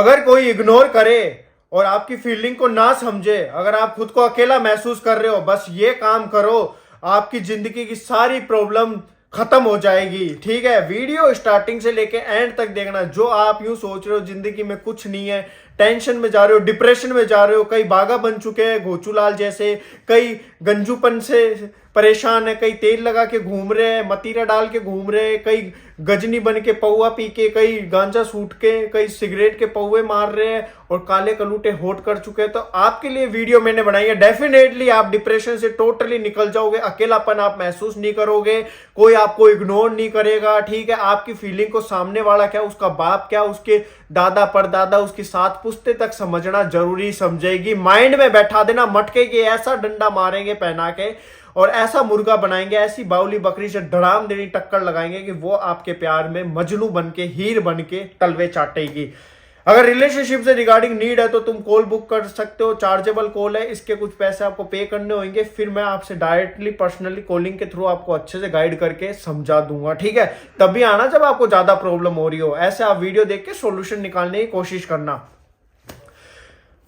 अगर कोई इग्नोर करे और आपकी फीलिंग को ना समझे, अगर आप खुद को अकेला महसूस कर रहे हो, बस ये काम करो, आपकी जिंदगी की सारी प्रॉब्लम खत्म हो जाएगी। ठीक है, वीडियो स्टार्टिंग से लेके एंड तक देखना। जो आप यूं सोच रहे हो जिंदगी में कुछ नहीं है, टेंशन में जा रहे हो, डिप्रेशन में जा रहे हो, कई बागा बन चुके हैं घोचूलाल जैसे, कई गंजूपन से परेशान है, कई तेल लगा के घूम रहे हैं, मतीरा डाल के घूम रहे हैं, कई गजनी बन के पौआ पी के, कई गांजा सूट के, कई सिगरेट के पौए मार रहे हैं और काले कलूटे होट कर चुके हैं। तो आपके लिए वीडियो मैंने बनाई है। डेफिनेटली आप डिप्रेशन से टोटली निकल जाओगे, अकेलापन आप महसूस नहीं करोगे, कोई आपको इग्नोर नहीं करेगा। ठीक है, आपकी फीलिंग को सामने वाला क्या, उसका बाप क्या, उसके दादा परदादा, उसकी सात पुश्ते तक समझना जरूरी समझेगी। माइंड में बैठा देना, मटके के ऐसा डंडा मारेंगे पहना के और ऐसा मुर्गा बनाएंगे, ऐसी बाउली बकरी से धड़ाम देनी टक्कर लगाएंगे कि वो आपके प्यार में मजनू बन के, हीर बन के तलवे चाटेगी। अगर रिलेशनशिप से रिगार्डिंग नीड है तो तुम कॉल बुक कर सकते हो, चार्जेबल कॉल है, इसके कुछ पैसे आपको पे करने होंगे, फिर मैं आपसे डायरेक्टली पर्सनली कॉलिंग के थ्रू आपको अच्छे से गाइड करके समझा दूंगा। ठीक है, तभी आना जब आपको ज्यादा प्रॉब्लम हो रही हो। ऐसे आप वीडियो देख के सोल्यूशन निकालने की कोशिश करना।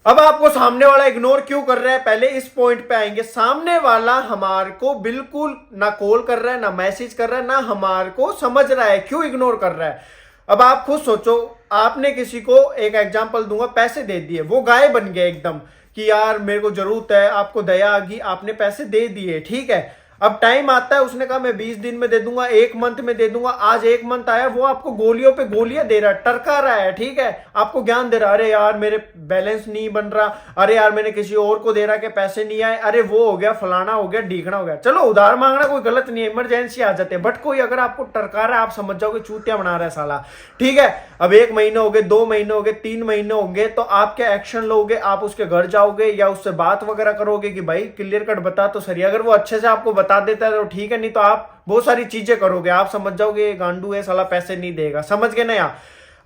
अब आपको सामने वाला इग्नोर क्यों कर रहा है, पहले इस पॉइंट पे आएंगे। सामने वाला हमारे को बिल्कुल ना कॉल कर रहा है, ना मैसेज कर रहा है, ना हमारे को समझ रहा है, क्यों इग्नोर कर रहा है। अब आप खुद सोचो, आपने किसी को, एक एग्जांपल दूंगा, पैसे दे दिए, वो गाय बन गया एकदम कि यार मेरे को जरूरत है, आपको दया आ गई, आपने पैसे दे दिए। ठीक है, अब टाइम आता है, उसने कहा मैं 20 दिन में दे दूंगा, 1 मंथ में दे दूंगा। आज 1 मंथ आया, वो आपको गोलियों पे गोलियां दे रहा है, टरका रहा है। ठीक है, आपको ज्ञान दे रहा है, अरे यार मेरे बैलेंस नहीं बन रहा, अरे यार मैंने किसी और को दे रहा के पैसे नहीं आए, अरे वो हो गया, फलाना हो गया, ढीकना हो गया। चलो उधार मांगना कोई गलत नहीं है, इमरजेंसी आ जाते हैं, बट कोई अगर आपको टरका रहा है, आप समझ जाओगे चूतिया बना रहा है साला। ठीक है, अब 1 महीने हो गए, 2 महीने हो गए, 3 महीने होंगे, तो आप क्या एक्शन लोगे? आप उसके घर जाओगे या उससे बात वगैरह करोगे कि भाई क्लियर कट बता तो सही। अगर वो अच्छे से आपको बता देता है तो ठीक है, नहीं तो आप बहुत सारी चीजें करोगे, आप समझ जाओगे गांडू है साला, पैसे नहीं देगा। समझ गए ना यार।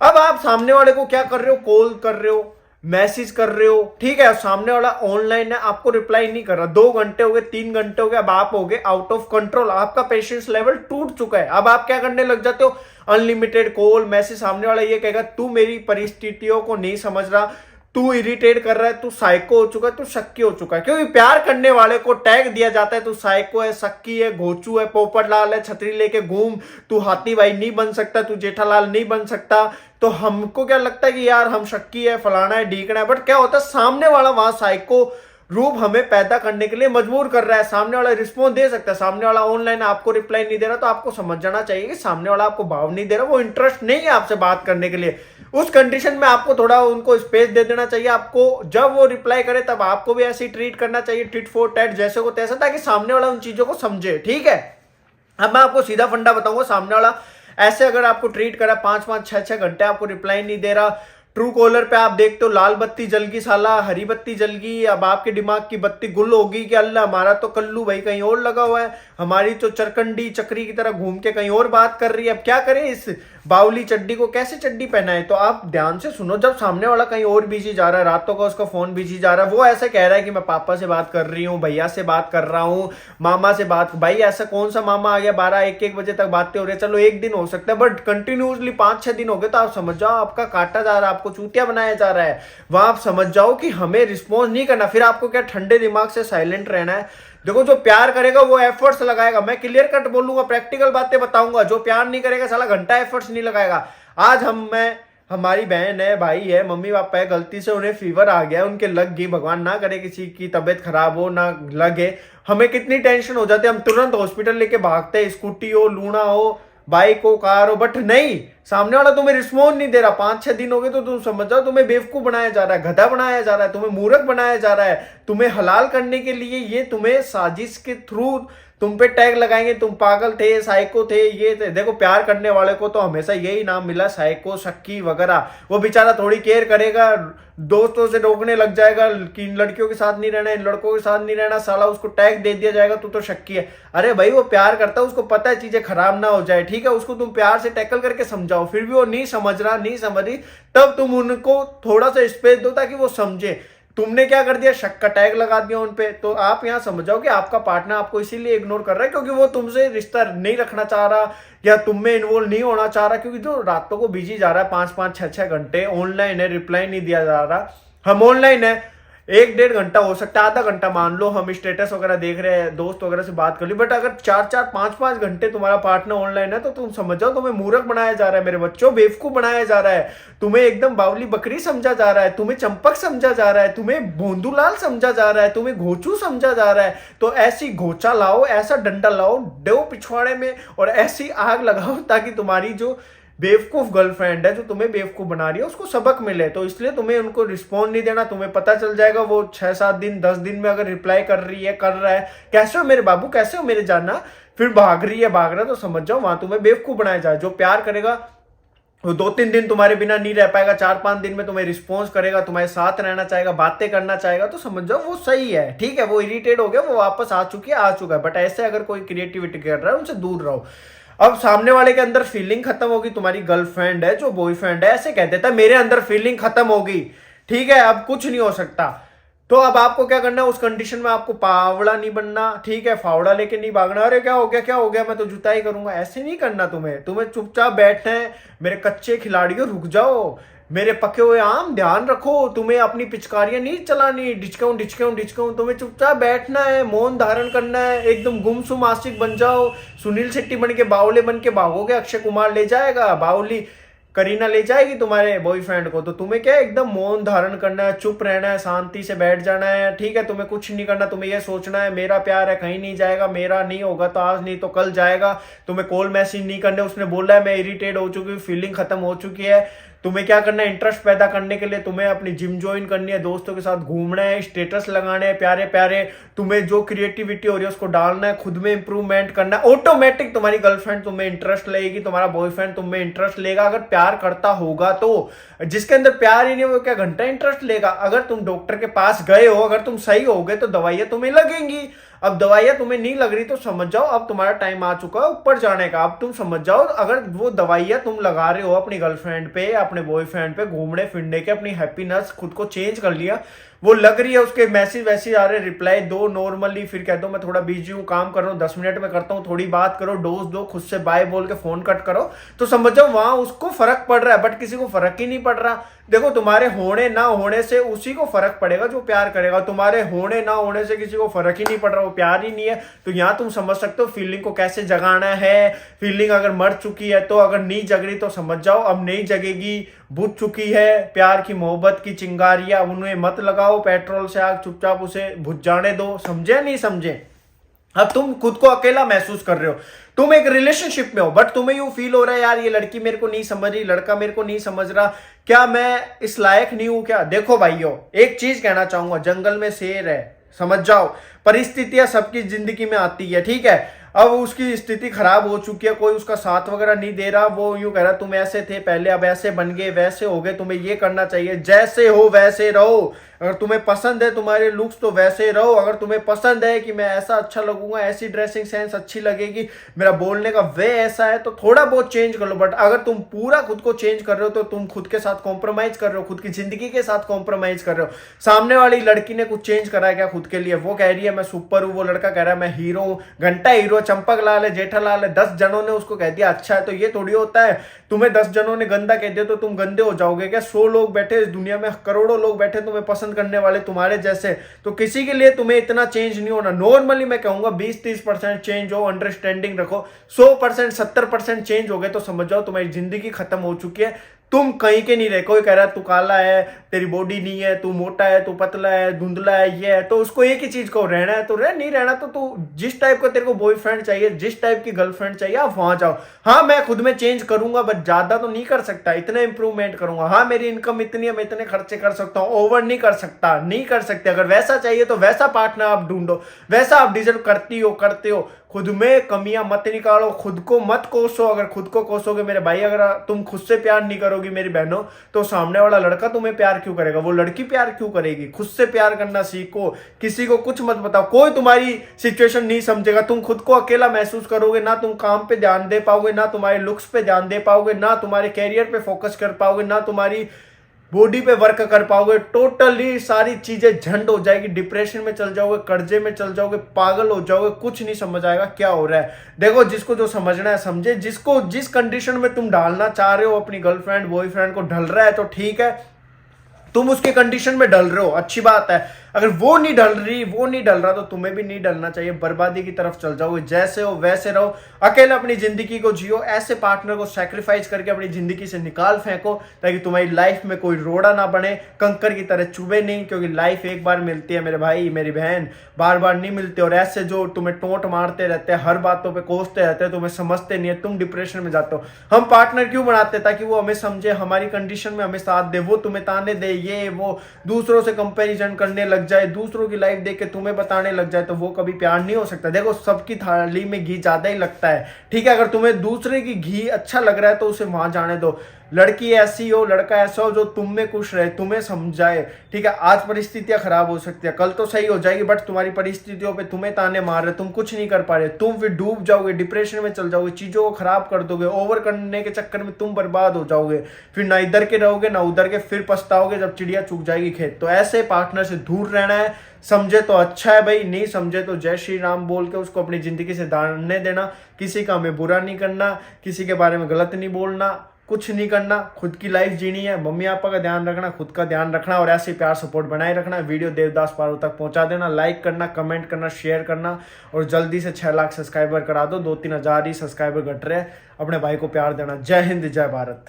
अब आप सामने वाले को क्या कर रहे हो, कॉल कर रहे हो, मैसेज कर रहे हो। ठीक है, सामने वाला ऑनलाइन है, आपको रिप्लाई नहीं कर रहा, 2 घंटे हो गए, 3 घंटे हो गए, अब आप हो गए आउट ऑफ कंट्रोल, आपका पेशेंस लेवल टूट चुका है। अब आप क्या करने लग जाते हो, अनलिमिटेड कॉल मैसेज। सामने वाला ये कहेगा तू मेरी परिस्थितियों को नहीं समझ रहा, तू इरिटेट कर रहा है, तू साइको हो चुका है, तू शक्की हो चुका है। क्योंकि प्यार करने वाले को टैग दिया जाता है, तू साइको है, शक्की है, घोचू है, पोपटलाल है, छतरी लेके घूम, तू हाथी भाई नहीं बन सकता, तू जेठालाल नहीं बन सकता। तो हमको क्या लगता है कि यार हम शक्की है, फलाना है, ढीकना है, बट क्या होता है, सामने वाला वहां साइको रूप हमें पैदा करने के लिए मजबूर कर रहा है। सामने वाला रिस्पॉन्स दे सकता है, सामने वाला ऑनलाइन आपको रिप्लाई नहीं दे रहा, तो आपको समझ जाना चाहिए कि सामने वाला आपको भाव नहीं दे रहा, वो इंटरेस्ट नहीं है आपसे बात करने के लिए। उस कंडीशन में आपको थोड़ा उनको स्पेस दे देना चाहिए। आपको जब वो रिप्लाई करे तब आपको भी ऐसे ही ट्रीट करना चाहिए, टिट फॉर टैट, जैसे को तैसा, ताकि सामने वाला उन चीजों को समझे। ठीक है, अब मैं आपको सीधा फंडा बताऊंगा। सामने वाला ऐसे अगर आपको ट्रीट करा, 5-5 6-6 घंटे आपको रिप्लाई नहीं दे रहा, ट्रू कॉलर पे आप देखते हो लाल बत्ती जल गई साला, हरी बत्ती जल गई, अब आपके दिमाग की बत्ती गुल होगी कि अल्लाह हमारा तो कल्लू भाई कहीं और लगा हुआ है, हमारी तो चरकंडी चक्री की तरह घूम के कहीं और बात कर रही है। अब क्या करें, इस बाउली चड्डी को कैसे चड्डी पहनाए? तो आप ध्यान से सुनो, जब सामने वाला कहीं और बिजी जा रहा है, रातों का उसका फोन बिजी जा रहा है, वो ऐसे कह रहा है कि मैं पापा से बात कर रही हूँ, भैया से बात कर रहा हूँ, मामा से बात, भाई ऐसा कौन सा मामा आ गया 12-1-1 बजे तक बातें हो रही है। चलो 1 दिन हो सकता है, बट कंटिन्यूसली 5-6 दिन हो गए तो आप समझ जाओ आपका काटा जा रहा है, आपको चूतिया बनाया जा रहा है। वहां आप समझ जाओ कि हमें रिस्पॉन्स नहीं करना। फिर आपको क्या ठंडे दिमाग से साइलेंट रहना है। देखो, जो प्यार करेगा वो एफर्ट्स लगाएगा, मैं क्लियर कट बोलूंगा, प्रैक्टिकल बातें बताऊंगा। जो प्यार नहीं करेगा साला घंटा एफर्ट्स नहीं लगाएगा। आज हमारी बहन है, भाई है, मम्मी पापा है, गलती से उन्हें फीवर आ गया, उनके लग गई, भगवान ना करे किसी की तबीयत खराब हो, ना लगे, हमें कितनी टेंशन हो जाती है, हम तुरंत हॉस्पिटल लेके भागते हैं, स्कूटी हो, लूना हो, बाइक हो, कार हो, बट नहीं, सामने वाला तुम्हें रिस्पॉन्स नहीं दे रहा। 5-6 दिन हो गए तो तुम समझ जाओ तुम्हें बेवकूफ बनाया जा रहा है, गधा बनाया जा रहा है, तुम्हें मूर्ख बनाया जा रहा है। तुम्हें हलाल करने के लिए ये तुम्हें साजिश के थ्रू तुम पे टैग लगाएंगे, तुम पागल थे, साइको थे, ये थे। देखो, प्यार करने वाले को तो हमेशा यही नाम मिला, साइको, शक्की वगैरह। वो बेचारा थोड़ी केयर करेगा, दोस्तों से रोकने लग जाएगा कि इन लड़कियों के साथ नहीं रहना, इन लड़कों के साथ नहीं रहना, साला उसको टैग दे दिया जाएगा तू तो शक्की है। अरे भाई, वो प्यार करता है, उसको पता है चीजें खराब ना हो जाए। ठीक है, उसको तुम प्यार से टैकल करके समझाओ, फिर भी वो नहीं समझ रहा, नहीं समझ रही, तब तुम उनको थोड़ा सा स्पेस दो ताकि वो समझे। तुमने क्या कर दिया, शक का टैग लगा दिया उन पे। तो आप यहाँ समझ जाओ कि आपका पार्टनर आपको इसीलिए इग्नोर कर रहा है क्योंकि वो तुमसे रिश्ता नहीं रखना चाह रहा या तुम में इन्वॉल्व नहीं होना चाह रहा, क्योंकि जो रातों को बिजी जा रहा है 5-5, 6-6 घंटे ऑनलाइन है, रिप्लाई नहीं दिया जा रहा। हम ऑनलाइन है 1-1.5 घंटा हो सकता है, आधा घंटा मान लो हम स्टेटस वगैरह देख रहे हैं, दोस्त वगैरह से बात कर ली, बट अगर 4-4, 5-5 घंटे तुम्हारा पार्टनर ऑनलाइन है तो तुम समझ जाओ तुम्हें मूर्ख बनाया जा रहा है, मेरे बच्चों बेवकूफ बनाया जा रहा है, तुम्हें एकदम बावली बकरी समझा जा रहा है, तुम्हें चंपक समझा जा रहा है, तुम्हें भोंदूलाल समझा जा रहा है, तुम्हें घोचू समझा जा रहा है। तो ऐसी घोचा लाओ, ऐसा डंडा लाओ, डो पिछवाड़े में, और ऐसी आग लगाओ ताकि तुम्हारी जो बेवकूफ गर्लफ्रेंड है जो तुम्हें बेवकूफ बना रही है उसको सबक मिले। तो इसलिए तुम्हें उनको रिस्पॉन्ड नहीं देना। तुम्हें पता चल जाएगा वो 6-7 दिन 10 दिन में अगर रिप्लाई कर रही है, कर रहा है, कैसे हो मेरे बाबू, कैसे हो मेरे जाना, फिर भाग रही है, भाग रहा है, तो समझ जाओ वहां तुम्हें बेवकूफ बनाया जाए। जो प्यार करेगा वो 2-3 दिन तुम्हारे बिना नहीं रह पाएगा, 4-5 दिन में तुम्हें रिस्पॉन्स करेगा, तुम्हारे साथ रहना चाहेगा, बातें करना चाहेगा, तो समझ जाओ वो सही है। ठीक है, वो इरिटेट हो गया, वो वापस आ चुकी है, आ चुका है। बट ऐसे अगर कोई क्रिएटिविटी कर रहा है उनसे दूर रहो। अब सामने वाले के अंदर फीलिंग खत्म होगी, तुम्हारी गर्लफ्रेंड है जो बॉयफ्रेंड है ऐसे कह देता है मेरे अंदर फीलिंग खत्म होगी, ठीक है अब कुछ नहीं हो सकता। तो अब आपको क्या करना है, उस कंडीशन में आपको पावड़ा नहीं बनना, ठीक है, फावड़ा लेके नहीं भागना, अरे क्या हो गया, क्या हो गया, मैं तो जुताई करूंगा, ऐसे नहीं करना। तुम्हें चुपचाप बैठना है। मेरे कच्चे खिलाड़ियों रुक जाओ, मेरे पके हुए आम ध्यान रखो, तुम्हें अपनी पिचकारियां नहीं चलानी, डिचकाऊं डिचकाऊं डिचकाऊं, तुम्हें चुपचाप बैठना है, मौन धारण करना है, एकदम गुमसुम आशिक बन जाओ। सुनील शेट्टी बन के बावले बन के भागोगे, अक्षय कुमार ले जाएगा, बावली करीना ले जाएगी तुम्हारे बॉयफ्रेंड को। तो तुम्हें क्या एकदम मौन धारण करना है, चुप रहना है, शांति से बैठ जाना है, ठीक है। तुम्हें कुछ नहीं करना, तुम्हें यह सोचना है मेरा प्यार है कहीं नहीं जाएगा, मेरा नहीं होगा तो आज नहीं तो कल जाएगा। तुम्हें कॉल मैसेज नहीं करने, उसने बोला है मैं इरिटेट हो चुकी हूँ, फीलिंग खत्म हो चुकी है। तुम्हें क्या करना है, इंटरेस्ट पैदा करने के लिए तुम्हें अपनी जिम ज्वाइन करनी है, दोस्तों के साथ घूमना है, स्टेटस लगाने हैं प्यारे प्यारे, तुम्हें जो क्रिएटिविटी हो रही है उसको डालना है, खुद में इंप्रूवमेंट करना है। ऑटोमेटिक तुम्हारी गर्लफ्रेंड तुम्हें इंटरेस्ट लेगी, तुम्हारा बॉयफ्रेंड तुम्हें इंटरेस्ट लेगा, अगर प्यार करता होगा तो। जिसके अंदर प्यार ही नहीं वो क्या घंटा इंटरेस्ट लेगा। अगर तुम डॉक्टर के पास गए हो, अगर तुम सही हो गए तो दवाइयां तुम्हें लगेंगी। अब दवाइयां तुम्हें नहीं लग रही तो समझ जाओ अब तुम्हारा टाइम आ चुका है ऊपर जाने का। अब तुम समझ जाओ अगर वो दवाइयां तुम लगा रहे हो अपनी गर्लफ्रेंड पे, अपने बॉयफ्रेंड पे, घूमने फिरने के, अपनी हैप्पीनेस खुद को चेंज कर लिया, वो लग रही है, उसके मैसेज वैसे आ रहे, रिप्लाई दो नॉर्मली, फिर कह दो मैं थोड़ा बिजी हूँ, काम कर रहा हूँ, 10 मिनट में करता हूँ, थोड़ी बात करो, डोज दो, खुद से बाय बोल के फोन कट करो, तो समझ जाओ वहां उसको फर्क पड़ रहा है। बट किसी को फर्क ही नहीं पड़ रहा। देखो तुम्हारे होने ना होने से उसी को फर्क पड़ेगा जो प्यार करेगा, तुम्हारे होने ना होने से किसी को फर्क ही नहीं पड़ रहा, वो प्यार ही नहीं है। तो यहाँ तुम समझ सकते हो फीलिंग को कैसे जगाना है। फीलिंग अगर मर चुकी है तो, अगर नहीं जग रही तो समझ जाओ अब नहीं जगेगी, बुझ चुकी है। प्यार की मोहब्बत की चिंगारियां उन्हें मत लगाओ पेट्रोल से आग, चुपचाप उसे बुझ जाने दो। समझे नहीं समझे? अब तुम खुद को अकेला महसूस कर रहे हो, तुम एक रिलेशनशिप में हो, बट तुम्हें यूं फील हो रहा है यार ये लड़की मेरे को नहीं समझ रही, लड़का मेरे को नहीं समझ रहा, क्या मैं इस लायक नहीं हूं क्या? देखो भाइयों, एक चीज कहना चाहूंगा, जंगल में शेर है, समझ जाओ। परिस्थितियां सबकी जिंदगी में आती है, ठीक है। अब उसकी स्थिति खराब हो चुकी है, कोई उसका साथ वगैरह नहीं दे रहा, वो यूं कह रहा तुम ऐसे थे पहले अब ऐसे बन गए, वैसे हो गए, तुम्हें ये करना चाहिए, जैसे हो वैसे रहो। अगर तुम्हें पसंद है तुम्हारे लुक्स तो वैसे रहो। अगर तुम्हें पसंद है कि मैं ऐसा अच्छा लगूंगा, ऐसी ड्रेसिंग सेंस अच्छी लगेगी, मेरा बोलने का वे ऐसा है, तो थोड़ा बहुत चेंज कर लो। बट अगर तुम पूरा खुद को चेंज कर रहे हो तो तुम खुद के साथ कॉम्प्रोमाइज कर रहे हो, खुद की जिंदगी के साथ कॉम्प्रोमाइज कर रहे हो। सामने वाली लड़की ने कुछ चेंज करा है क्या खुद के लिए? वो कह रही है मैं सुपर हूं, वो लड़का कह रहा है मैं हीरो हूं, घंटा हीरो, चंपक लाल है, जेठालाल है, 10 जनों ने उसको कह दिया अच्छा है। तो ये थोड़ी होता है तुम्हें 10 जनों ने गंदा कह दिया तो तुम गंदे हो जाओगे क्या? 100 लोग बैठे इस दुनिया में, करोड़ों लोग बैठे तुम्हें पसंद करने वाले तुम्हारे जैसे, तो किसी के लिए तुम्हें इतना चेंज नहीं होना। नॉर्मली मैं कहूंगा 20-30% चेंज हो, अंडरस्टैंडिंग रखो। 100% 70% चेंज हो गए तो समझ जाओ तुम्हारी जिंदगी खत्म हो चुकी है, तुम कहीं के नहीं रहे। कोई कह रहा है तू काला है, तेरी बॉडी नहीं है, तू मोटा है, तू पतला है, धुंधला है, ये है, तो उसको एक ही चीज को रहना है तो रह, नहीं रहना तो तू जिस टाइप का तेरे को बॉयफ्रेंड चाहिए, जिस टाइप की गर्लफ्रेंड चाहिए, आप वहां जाओ। हाँ मैं खुद में चेंज करूंगा बट ज्यादा तो नहीं कर सकता, इतना इंप्रूवमेंट करूंगा। हाँ मेरी इनकम इतनी है, मैं इतने खर्चे कर सकता हूँ, ओवर नहीं कर सकता, नहीं कर सकते। अगर वैसा चाहिए तो वैसा पार्टनर आप ढूंढो, वैसा आप डिजर्व करती हो, करते हो। खुद में कमियां मत निकालो, खुद को मत कोसो। अगर खुद को कोसोगे मेरे भाई, अगर तुम खुद से प्यार नहीं करोगी मेरी बहनों, तो सामने वाला लड़का तुम्हें प्यार क्यों करेगा, वो लड़की प्यार क्यों करेगी? खुद से प्यार करना सीखो, किसी को कुछ मत बताओ, कोई तुम्हारी सिचुएशन नहीं समझेगा। तुम खुद को अकेला महसूस करोगे, ना तुम काम पे ध्यान दे पाओगे, ना तुम्हारे लुक्स पे ध्यान दे पाओगे, ना तुम्हारे कैरियर पे फोकस कर पाओगे, ना तुम्हारी बॉडी पे वर्क कर पाओगे, टोटली सारी चीजें झंड हो जाएगी, डिप्रेशन में चल जाओगे, कर्जे में चल जाओगे, पागल हो जाओगे, कुछ नहीं समझ आएगा क्या हो रहा है। देखो जिसको जो समझना है समझे, जिसको जिस कंडीशन में तुम डालना चाह रहे हो अपनी गर्लफ्रेंड बॉयफ्रेंड को ढल रहा है तो ठीक है, तुम उसके कंडीशन में डल रहे हो, अच्छी बात है। अगर वो नहीं डल रही, वो नहीं डल रहा, तो तुम्हें भी नहीं डलना चाहिए, बर्बादी की तरफ चल जाओगे। जैसे हो वैसे रहो, अकेले अपनी जिंदगी को जियो, ऐसे पार्टनर को सैक्रिफाइस करके अपनी जिंदगी से निकाल फेंको ताकि तुम्हारी लाइफ में कोई रोड़ा ना बने, कंकर की तरह चुभे नहीं, क्योंकि लाइफ एक बार मिलती है मेरे भाई मेरी बहन, बार बार नहीं मिलती। और ऐसे जो तुम्हें टोंट मारते रहते हैं, हर बातों पे कोसते रहते हैं, तुम्हें समझते नहीं है, तुम डिप्रेशन में जाते हो। हम पार्टनर क्यों बनाते हैं? ताकि वो हमें समझे, हमारी कंडीशन में हमें साथ दे, वो तुम्हें ताने दे, ये वो दूसरों से कंपैरिजन करने लग जाए, दूसरों की लाइफ देख के तुम्हें बताने लग जाए, तो वो कभी प्यार नहीं हो सकता। देखो सबकी थाली में घी ज्यादा ही लगता है, ठीक है। अगर तुम्हें दूसरे की घी अच्छा लग रहा है तो उसे वहां जाने दो। लड़की ऐसी हो, लड़का ऐसा हो जो तुम में खुश रहे, तुम्हें समझाए, ठीक है। आज परिस्थितियां खराब हो सकती है, कल तो सही हो जाएगी, बट तुम्हारी परिस्थितियों पे तुम्हें ताने मार रहे, तुम कुछ नहीं कर पा रहे, तुम फिर डूब जाओगे, डिप्रेशन में चल जाओगे, चीजों को खराब कर दोगे, ओवर करने के चक्कर में तुम बर्बाद हो जाओगे, फिर ना इधर के रहोगे ना उधर के, फिर पछताओगे जब चिड़िया चुग जाएगी खेत। तो ऐसे पार्टनर से दूर रहना है। समझे तो अच्छा है भाई, नहीं समझे तो जय श्री राम बोल के उसको अपनी जिंदगी से दाने देना। किसी का हमें बुरा नहीं करना, किसी के बारे में गलत नहीं बोलना, कुछ नहीं करना, खुद की लाइफ जीनी है, मम्मी पापा का ध्यान रखना, खुद का ध्यान रखना, और ऐसे प्यार सपोर्ट बनाए रखना। वीडियो देवदास पारो तक पहुंचा देना, लाइक करना, कमेंट करना, शेयर करना, और जल्दी से 6 लाख सब्सक्राइबर करा दो, 2-3 हज़ार ही सब्सक्राइबर घट रहे हैं। अपने भाई को प्यार देना। जय हिंद, जय भारत।